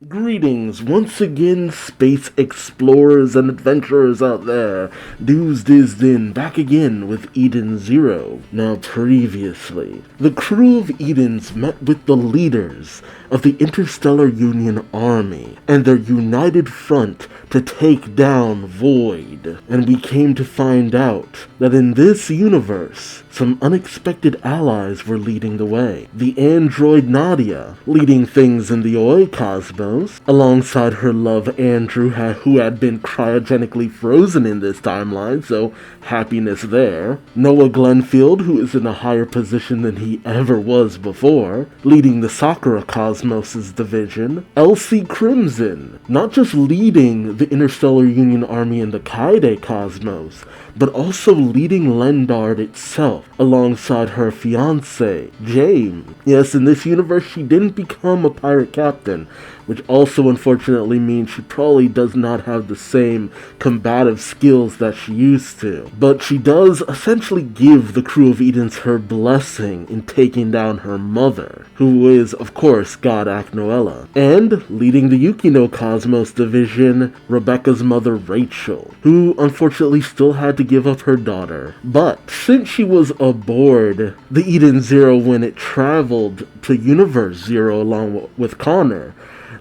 Greetings once again, space explorers and adventurers out there. Duuz-Diz-Din back again with Eden Zero. Now previously, the crew of Edens met with the leaders of the Interstellar Union Army and their united front to take down Void. And we came to find out that in this universe, some unexpected allies were leading the way. The android Nadia, leading things in the Oi Cosmos, alongside her love Andrew, who had been cryogenically frozen in this timeline, so happiness there. Noah Glenfield, who is in a higher position than he ever was before, leading the Sakura Cosmos' division. Elsie Crimson, not just leading the Interstellar Union Army in the Kaide Cosmos, but also leading Lendard itself, alongside her fiancé, James. Yes, in this universe she didn't become a pirate captain, which also unfortunately means she probably does not have the same combative skills that she used to. But she does essentially give the crew of Edens her blessing in taking down her mother, who is, of course, God Aknoella. And leading the Yukino Cosmos division, Rebecca's mother Rachel, who unfortunately still had to give up her daughter. But since she was aboard the Eden Zero when it traveled to Universe Zero along with Connor,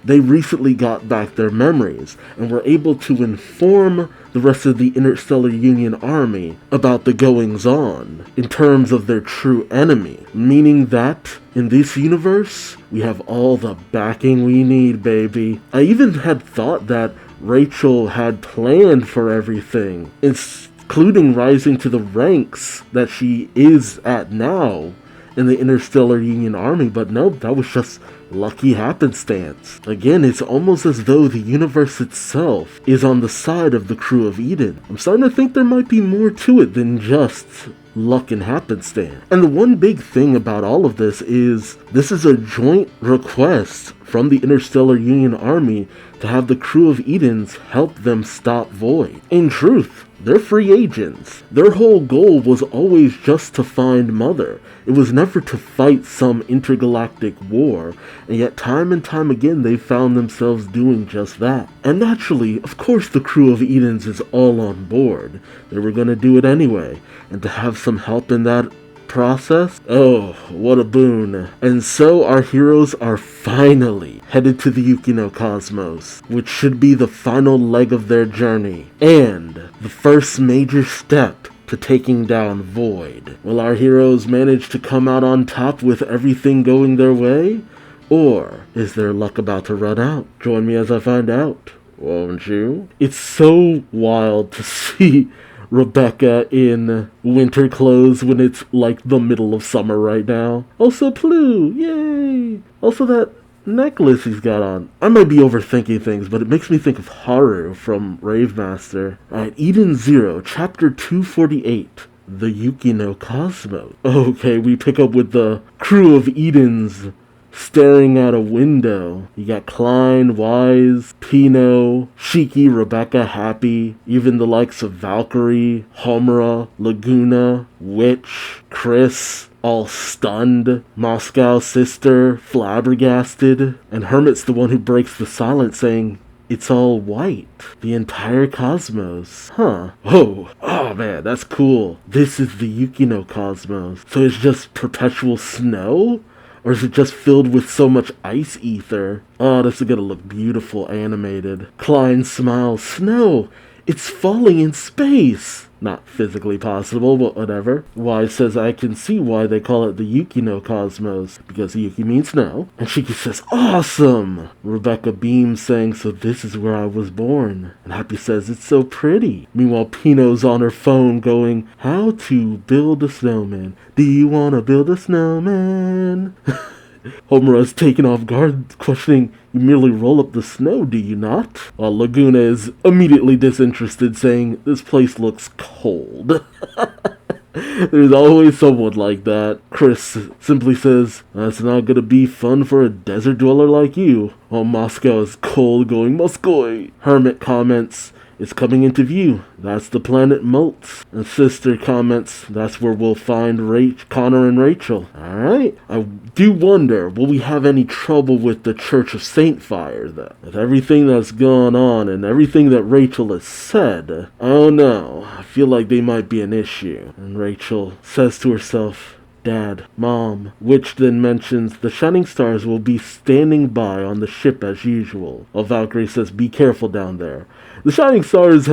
they recently got back their memories and were able to inform the rest of the Interstellar Union Army about the goings-on in terms of their true enemy, meaning that in this universe, we have all the backing we need, baby. I even had thought that Rachel had planned for everything, including rising to the ranks that she is at now in the Interstellar Union Army, but nope, that was just lucky happenstance. Again, it's almost as though the universe itself is on the side of the crew of Eden. I'm starting to think there might be more to it than just luck and happenstance. And the one big thing about all of this is a joint request from the Interstellar Union Army to have the crew of Edens help them stop Void. In truth, they're free agents. Their whole goal was always just to find Mother. It was never to fight some intergalactic war, and yet time and time again they found themselves doing just that. And naturally, of course the crew of Edens is all on board. They were gonna do it anyway, and to have some help in that process? Oh, what a boon. And so our heroes are finally headed to the Yukino Cosmos, which should be the final leg of their journey, and the first major step to taking down Void. Will our heroes manage to come out on top with everything going their way? Or is their luck about to run out? Join me as I find out, won't you? It's so wild to see Rebecca in winter clothes when it's like the middle of summer right now. Also Plu, yay! Also that necklace he's got on. I might be overthinking things, but it makes me think of Haru from Rave Master. Alright, Eden Zero, chapter 248. The Yukino Cosmos. Okay, we pick up with the crew of Edens staring out a window. You got Klein, Wise, Pino, Shiki, Rebecca, Happy, even the likes of Valkyrie, Homura, Laguna, Witch, Chris, all stunned, Moscow Sister, flabbergasted, and Hermit's the one who breaks the silence saying, "It's all white. The entire cosmos." Huh. Oh man, that's cool. This is the Yukino Cosmos. So it's just perpetual snow? Or is it just filled with so much ice ether? Oh, this is gonna look beautiful animated. Klein smiles. Snow! It's falling in space! Not physically possible, but whatever. Wise says, I can see why they call it the Yukino Cosmos, because Yuki means snow. And Shiki says, awesome! Rebecca beams, saying, so this is where I was born. And Happy says, it's so pretty. Meanwhile, Pino's on her phone going, how to build a snowman. Do you want to build a snowman? Homura's taken off guard, questioning, you merely roll up the snow, do you not? While Laguna is immediately disinterested, saying, this place looks cold. There's always someone like that. Chris simply says, that's not gonna be fun for a desert dweller like you. While Moscow is cold, going, Moskoy. Hermit comments, It's coming into view. That's the planet Moltz. And Sister comments, that's where we'll find Connor and Rachel. Alright. I do wonder, will we have any trouble with the Church of Saint Fire, though? With everything that's gone on and everything that Rachel has said, I don't know. I feel like they might be an issue. And Rachel says to herself, Dad, Mom, which then mentions the Shining Stars will be standing by on the ship as usual. While Valkyrie says, be careful down there. The Shining Stars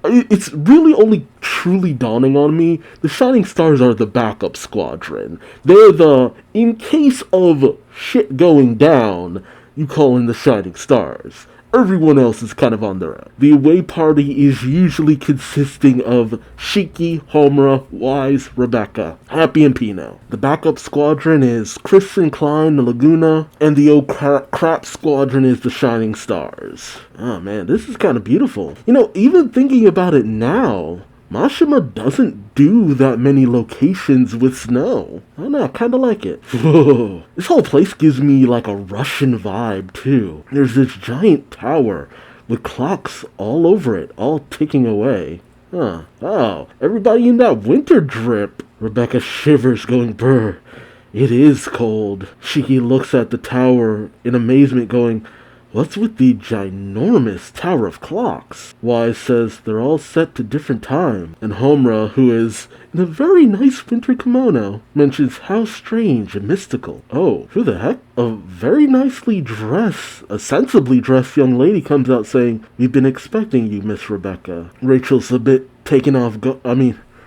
it's really only truly dawning on me, the Shining Stars are the backup squadron. They're the, in case of shit going down, you call in the Shining Stars. Everyone else is kind of on their own. The away party is usually consisting of Shiki, Homura, Wise, Rebecca, Happy, and Pino. The backup squadron is Chris and Klein, the Laguna, and the old crap squadron is the Shining Stars. Oh man, this is kind of beautiful. You know, even thinking about it now, Mashima doesn't do that many locations with snow. I don't know, I kind of like it. Whoa. This whole place gives me like a Russian vibe too. There's this giant tower with clocks all over it, all ticking away. Huh. Oh, everybody in that winter drip. Rebecca shivers going, brr. It is cold. Shiki looks at the tower in amazement going, what's with the ginormous tower of clocks? Wise says they're all set to different time. And Homura, who is in a very nice winter kimono, mentions how strange and mystical. Oh, who the heck? A very nicely dressed, a sensibly dressed young lady comes out saying, we've been expecting you, Miss Rebecca. Rachel's a bit taken off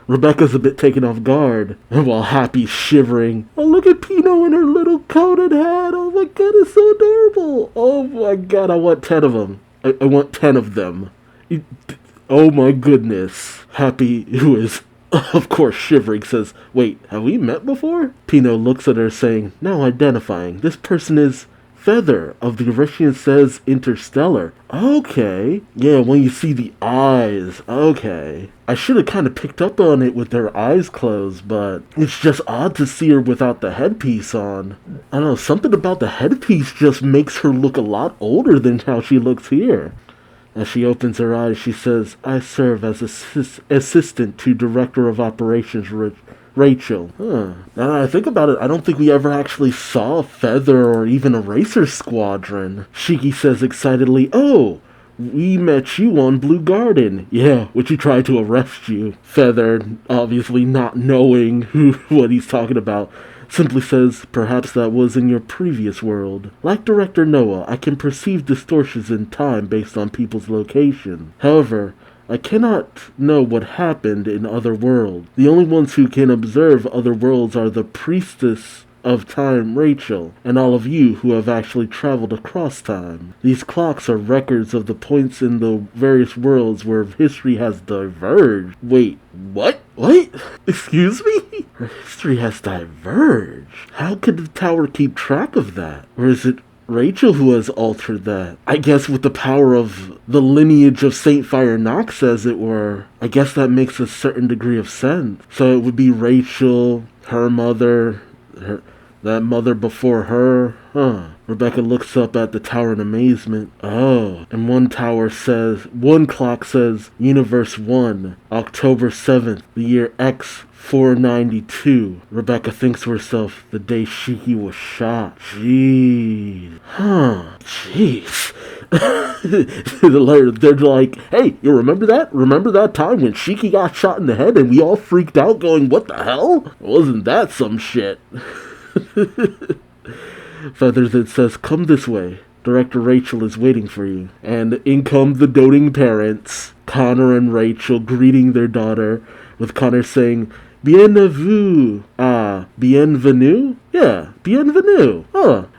Rebecca's a bit taken off guard, and while Happy's shivering, oh look at Pino in her little coat and hat, oh my god, it's so adorable, oh my god, I want 10 of them, I want 10 of them, oh my goodness. Happy, who is of course shivering, says, wait, have we met before? Pino looks at her saying, now identifying, this person is Feather of the Eurytion Says Interstellar. Okay. Yeah, when you see the eyes. Okay. I should have kind of picked up on it with her eyes closed, but it's just odd to see her without the headpiece on. I don't know, something about the headpiece just makes her look a lot older than how she looks here. As she opens her eyes, she says, I serve as assistant to Director of Operations Rachel. Huh. Now that I think about it, I don't think we ever actually saw Feather or even a Racer Squadron. Shiki says excitedly, oh, we met you on Blue Garden. Yeah, which he tried to arrest you. Feather, obviously not knowing what he's talking about, simply says, perhaps that was in your previous world. Like Director Noah, I can perceive distortions in time based on people's location. However, I cannot know what happened in other worlds. The only ones who can observe other worlds are the priestess of time, Rachel, and all of you who have actually traveled across time. These clocks are records of the points in the various worlds where history has diverged. Wait, what? What? Excuse me? Her history has diverged. How could the tower keep track of that? Or is it Rachel who has altered that? I guess with the power of the lineage of Saint Fire Nox, as it were. I guess that makes a certain degree of sense. So it would be Rachel, her mother, that mother before her. Huh. Rebecca looks up at the tower in amazement. Oh. And one clock says, Universe 1, October 7th, the year X 492. Rebecca thinks to herself, the day Shiki was shot. Jeez. Huh. Jeez. They're like, hey, you remember that? Remember that time when Shiki got shot in the head and we all freaked out going, what the hell? Wasn't that some shit? Feather then says, come this way. Director Rachel is waiting for you. And in come the doting parents, Connor and Rachel greeting their daughter, with Connor saying, Bienvenue. Bienvenue? Yeah, bienvenue.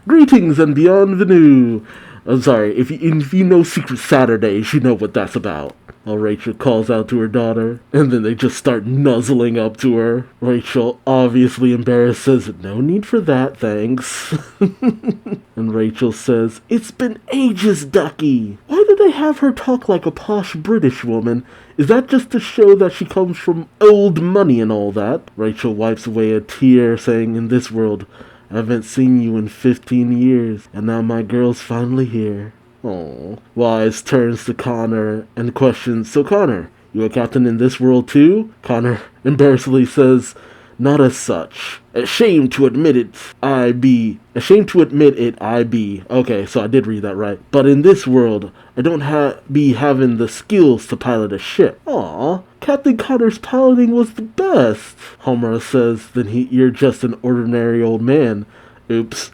Greetings and bienvenue. I'm sorry, if you know Secret Saturdays, you know what that's about. Well, Rachel calls out to her daughter, and then they just start nuzzling up to her. Rachel, obviously embarrassed, says, no need for that, thanks. And Rachel says, it's been ages, Ducky. Why do they have her talk like a posh British woman? Is that just to show that she comes from old money and all that? Rachel wipes away a tear, saying, in this world, I haven't seen you in 15 years, and now my girl's finally here. Oh. Wise turns to Connor and questions, so Connor, you a captain in this world too? Connor embarrassedly says, not as such. Ashamed to admit it, I be. Okay, so I did read that right. But in this world, I don't be having the skills to pilot a ship. Aw, Captain Connor's piloting was the best. Homura says, then you're just an ordinary old man. Oops.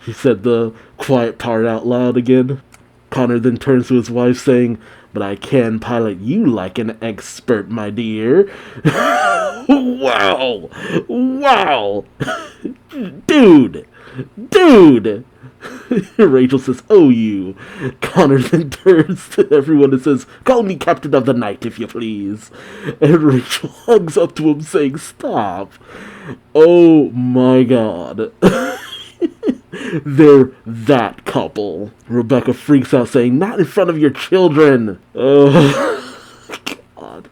He said the quiet part out loud again. Connor then turns to his wife saying, but I can pilot you like an expert, my dear. Wow! Wow! Dude! Rachel says, oh, you. Connor then turns to everyone and says, call me Captain of the Night, if you please. And Rachel hugs up to him saying, stop. Oh my god. They're that couple. Rebecca freaks out saying, not in front of your children. Oh, God.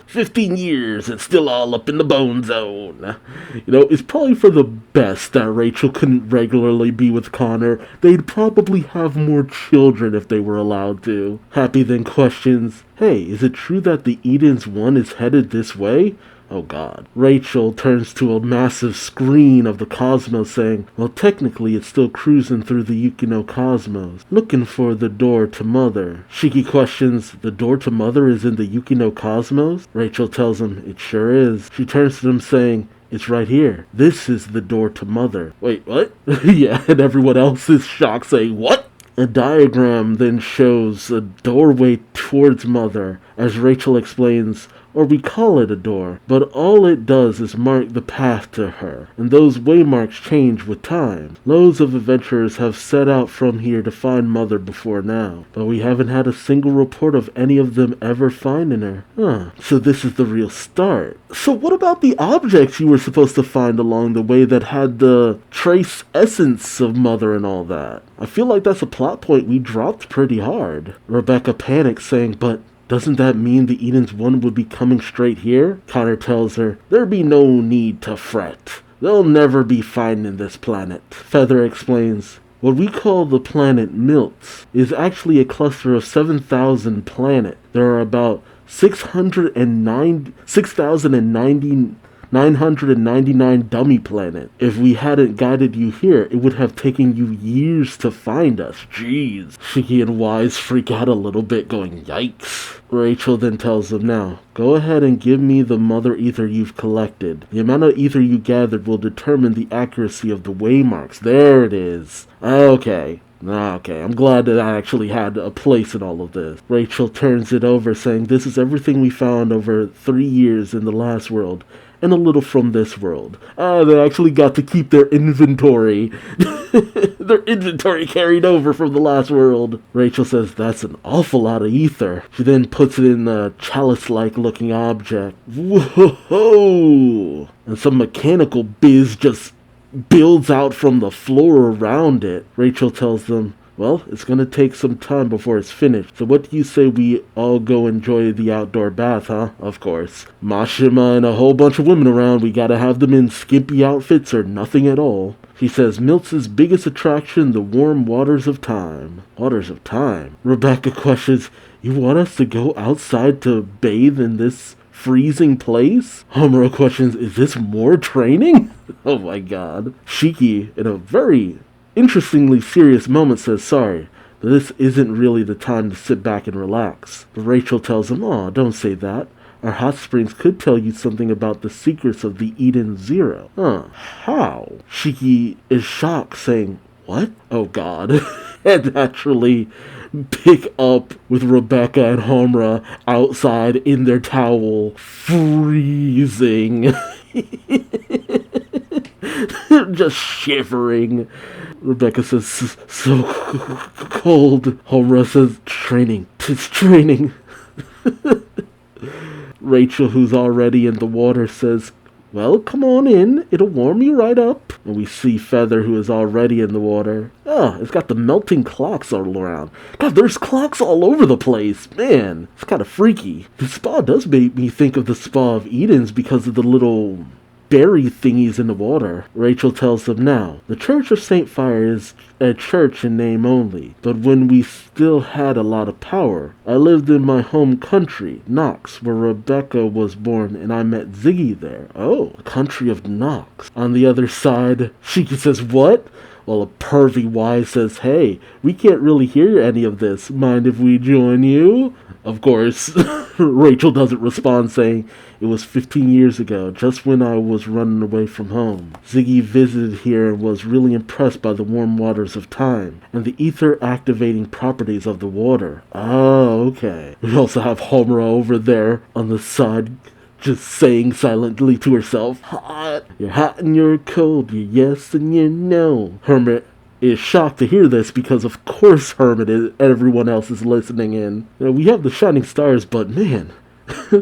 15 years and still all up in the bone zone. It's probably for the best that Rachel couldn't regularly be with Connor. They'd probably have more children if they were allowed to. Happy then questions, hey, is it true that the Eden's one is headed this way? Oh god. Rachel turns to a massive screen of the Kosmos saying, well, technically it's still cruising through the Yukino Kosmos, looking for the door to Mother. Shiki questions, the door to Mother is in the Yukino Kosmos? Rachel tells him, it sure is. She turns to them saying, it's right here. This is the door to Mother. Wait, what? Yeah, and everyone else is shocked saying, what? A diagram then shows a doorway towards Mother, as Rachel explains, or we call it a door, but all it does is mark the path to her, and those waymarks change with time. Loads of adventurers have set out from here to find Mother before now, but we haven't had a single report of any of them ever finding her. So this is the real start. So what about the objects you were supposed to find along the way that had the trace essence of Mother and all that? I feel like that's a plot point we dropped pretty hard. Rebecca panics saying, but doesn't that mean the Eden's one would be coming straight here? Connor tells her, there be no need to fret. They'll never be finding this planet. Feather explains, what we call the planet Miltz is actually a cluster of 7,000 planets. There are about 6,999 dummy planets. If we hadn't guided you here, it would have taken you years to find us. Jeez. Shiki and Wise freak out a little bit, going, yikes. Rachel then tells them, now, go ahead and give me the Mother Ether you've collected. The amount of ether you gathered will determine the accuracy of the waymarks. There it is. Okay, I'm glad that I actually had a place in all of this. Rachel turns it over, saying, this is everything we found over 3 years in the last world, and a little from this world. They actually got to keep their inventory. Their inventory carried over from the last world. Rachel says, that's an awful lot of ether. She then puts it in a chalice-like looking object. Whoa! And some mechanical biz just builds out from the floor around it. Rachel tells them, well, it's gonna take some time before it's finished, so what do you say we all go enjoy the outdoor bath, huh? Of course. Mashima and a whole bunch of women around, we gotta have them in skimpy outfits or nothing at all. She says, Miltz's biggest attraction, the warm waters of time. Waters of time? Rebecca questions, you want us to go outside to bathe in this freezing place? Homura questions, is this more training? Oh my god. Shiki, in a very interestingly serious moment, says, sorry, but this isn't really the time to sit back and relax. But Rachel tells him, oh, don't say that. Our hot springs could tell you something about the secrets of the Eden Zero. How? Shiki is shocked, saying, what? Oh god. And naturally pick up with Rebecca and Homura outside in their towel, freezing. Just shivering. Rebecca says, so cold. Homura says, training. It's training. Rachel, who's already in the water, says, well, come on in. It'll warm you right up. And we see Feather, who is already in the water. It's got the melting clocks all around. God, there's clocks all over the place. Man, it's kind of freaky. The spa does make me think of the Spa of Eden's because of the little bury thingies in the water. Rachel tells them now, the Church of St. Fire is a church in name only, but when we still had a lot of power, I lived in my home country, Nox, where Rebecca was born, and I met Ziggy there. Oh, the country of Nox. On the other side, Shiki says, what? Well, a pervy Y says, hey, we can't really hear any of this. Mind if we join you? Of course, Rachel doesn't respond, saying, it was 15 years ago, just when I was running away from home. Ziggy visited here and was really impressed by the warm waters of time and the ether-activating properties of the water. Oh, okay. We also have Homura over there on the side, just saying silently to herself, hot. You're hot and you're cold, you're yes and you're no. Hermit is shocked to hear this because of course Hermit and everyone else is listening in. You know, we have the shining stars, but man,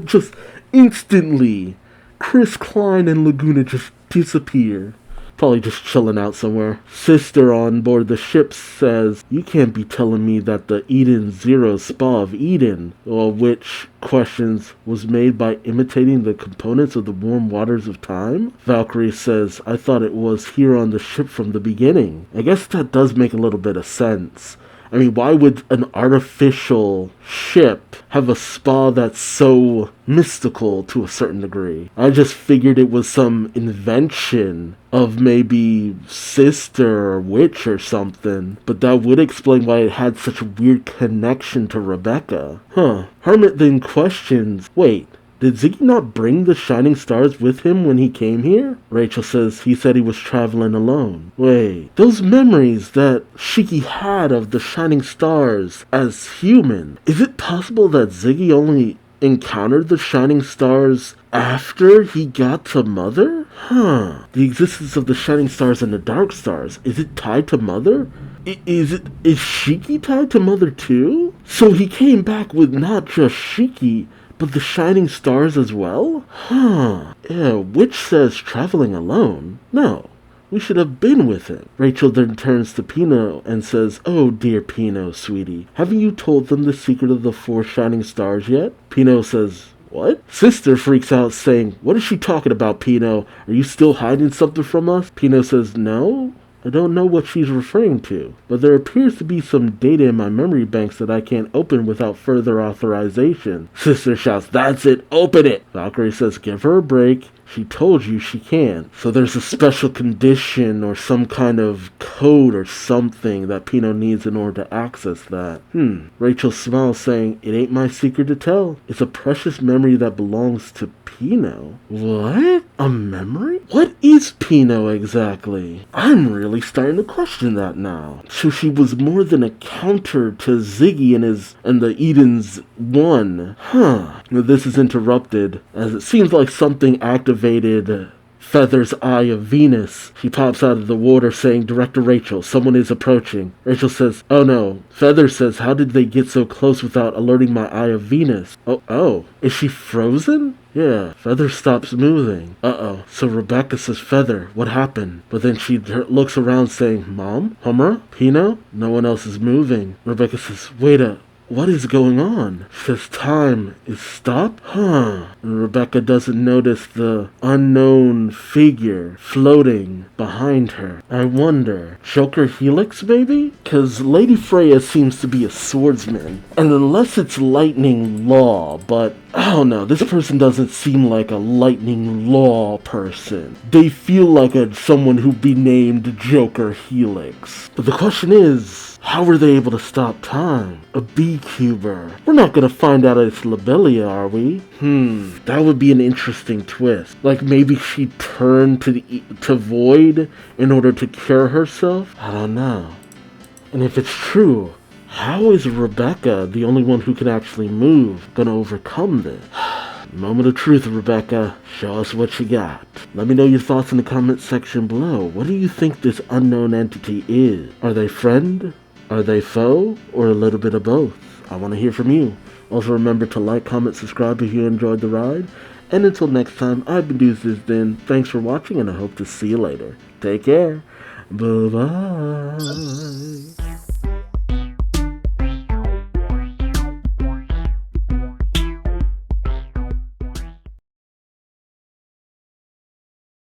just instantly, Chris Klein and Laguna just disappear. Probably just chilling out somewhere. Sister on board the ship says, you can't be telling me that the Eden Zero Spa of Eden, which questions was made by imitating the components of the warm waters of time? Valkyrie says, I thought it was here on the ship from the beginning. I guess that does make a little bit of sense. I mean, why would an artificial ship have a spa that's so mystical to a certain degree? I just figured it was some invention of maybe sister or witch or something, but that would explain why it had such a weird connection to Rebecca. Hermit then questions, wait, did Ziggy not bring the shining stars with him when he came here? Rachel says he said he was traveling alone. Wait, those memories that Shiki had of the shining stars as human, is it possible that Ziggy only encountered the shining stars after he got to Mother? The existence of the shining stars and the dark stars, is it tied to Mother? Is Shiki tied to Mother too? So he came back with not just Shiki, but the shining stars as well? Yeah, Witch says traveling alone. No, we should have been with him. Rachel then turns to Pino and says, oh dear Pino, sweetie, haven't you told them the secret of the 4 shining stars yet? Pino says, what? Sister freaks out saying, what is she talking about, Pino? Are you still hiding something from us? Pino says, no. I don't know what she's referring to, but there appears to be some data in my memory banks that I can't open without further authorization. Sister shouts, that's it, open it! Valkyrie says, give her a break. She told you she can. So there's a special condition or some kind of code or something that Pino needs in order to access that. Rachel smiles saying, it ain't my secret to tell. It's a precious memory that belongs to Pino. What? A memory? What is Pino exactly? I'm really starting to question that now. So she was more than a counter to Ziggy and the Eden's one. This is interrupted as it seems like something activated Feather's Eye of Venus. She pops out of the water saying, Director Rachel, someone is approaching. Rachel says, oh no. Feather says, how did they get so close without alerting my Eye of Venus? Oh, is she frozen? Yeah, Feather stops moving. Uh-oh. So Rebecca says, Feather, what happened? But then she looks around saying, Mom? Homura? Pino? No one else is moving. Rebecca says, wait what is going on? Says time is stopped? And Rebecca doesn't notice the unknown figure floating behind her. I wonder, Joker Helix maybe? Cause Lady Freya seems to be a swordsman. And unless it's lightning law, but I don't know, this person doesn't seem like a lightning law person. They feel like someone who'd be named Joker Helix. But the question is, how were they able to stop time? A beekeeper. We're not gonna find out it's Lobelia, are we? That would be an interesting twist. Like maybe she turned to Void in order to cure herself? I don't know. And if it's true, how is Rebecca, the only one who can actually move, gonna overcome this? Moment of truth, Rebecca. Show us what you got. Let me know your thoughts in the comment section below. What do you think this unknown entity is? Are they friend? Are they foe? Or a little bit of both? I want to hear from you. Also remember to like, comment, subscribe if you enjoyed the ride. And until next time, I've been Duuz-Diz-Din. Thanks for watching and I hope to see you later. Take care. Bye-bye.